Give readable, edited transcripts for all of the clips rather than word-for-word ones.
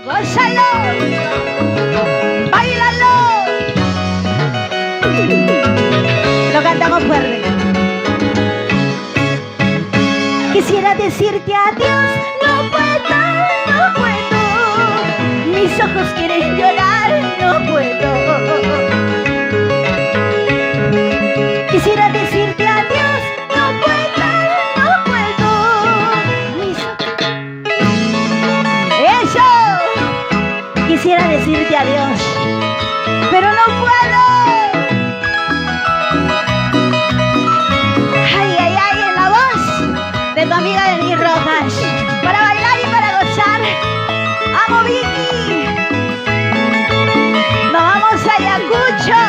gózalo, bailalo. Lo cantamos fuerte. Quisiera decirte adiós, no puedo, no puedo. Mis ojos quieren llorar, no puedo. Quisiera decirte adiós, no puedo, no puedo. Mis ¡eso! Quisiera decirte adiós, pero no puedo. Ay, ay, ay, en la voz de tu amiga Denise Rojas, para bailar y para gozar. ¡Amo, Vicky! Nos vamos a Ayacucho,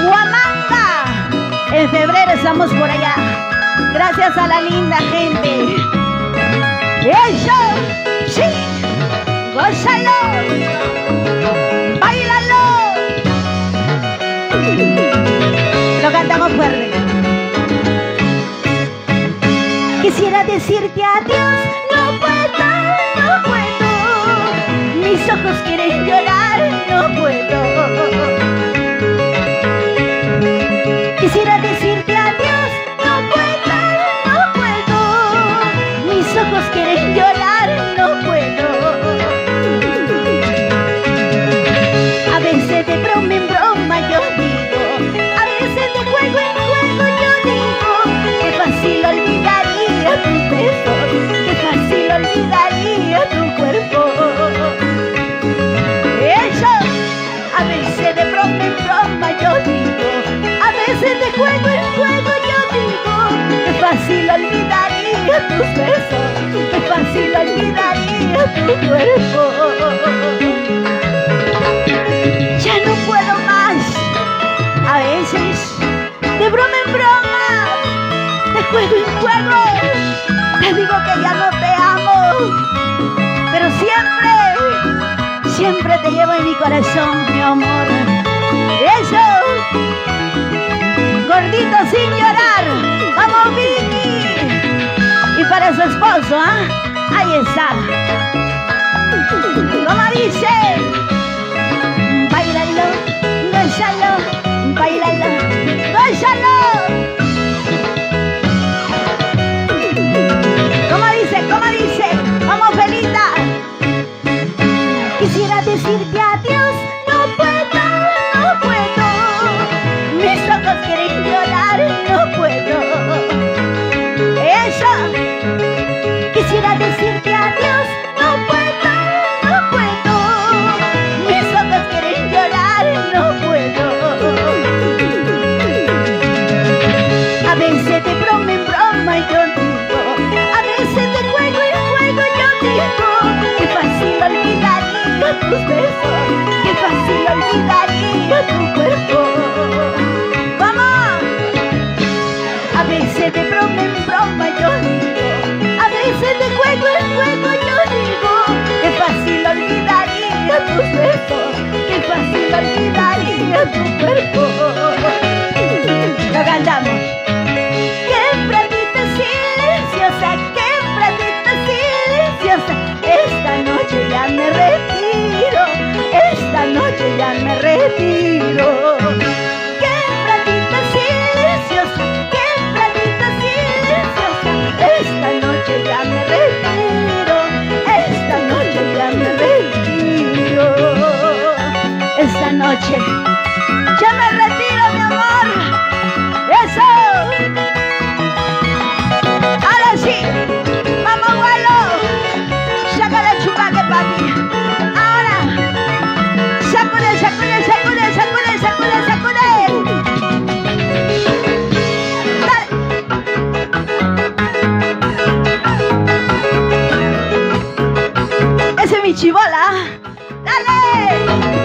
Huamanga. En febrero estamos por allá. Gracias a la linda gente. ¡Eso! ¡Sí! ¡Gózalo! ¡Báilalo! Lo cantamos fuerte. Quisiera decirte adiós, no puedo, no puedo. Mis ojos quieren llorar, no puedo. Quisiera decirte adiós, no puedo, no puedo. Mis ojos quieren llorar, no puedo. A veces de broma en broma yo digo, a veces de juego en juego yo digo, qué fácil olvidaría tus besos, qué fácil olvidaría tu cuerpo. Eso, a veces de broma en broma yo digo, a veces de juego en juego yo digo, qué fácil olvidaría tus besos, qué fácil olvidaría tu cuerpo. Ya no puedo más. A veces, de broma en broma, de juego en juego, te digo que ya no te amo, pero siempre, siempre te llevo en mi corazón, mi amor. Eso, gordito sin llorar, vamos, Vicky. Y para su esposo, ¿ah? Ahí está. Como dice, bailalo, gózalo, bailalo, gózalo. Como dice, vamos, Felita. Quisiera decirte adiós, no puedo, no puedo. Mis ojos quieren llorar, no puedo. Eso. Quisiera decirte adiós, no puedo, no puedo. Mis ojos quieren llorar, no puedo. A veces de broma en broma yo digo, a veces de juego en juego yo digo, qué fácil olvidaría tus besos, qué fácil olvidaría tu cuerpo. ¡Vamos! A veces de broma en broma yo digo, a veces de juego en juego yo digo, qué fácil olvidaría tus besos, qué fácil olvidaría tu cuerpo. Lo cantamos. Quebradita silenciosa, quebradita silenciosa, esta noche ya me retiro, esta noche ya me retiro. Quebradita silenciosa, quebradita silenciosa, esta noche ya me retiro, esta noche ya me retiro. Esta noche ya me retiro, mi amor. ¡Eso! Ahora sí, vamos, abuelo. Saca la chupaque, papi. Ahora, sacude, sacude, sacude, sacude, sacude, sacude. Dale. Ese es mi chibola. Dale.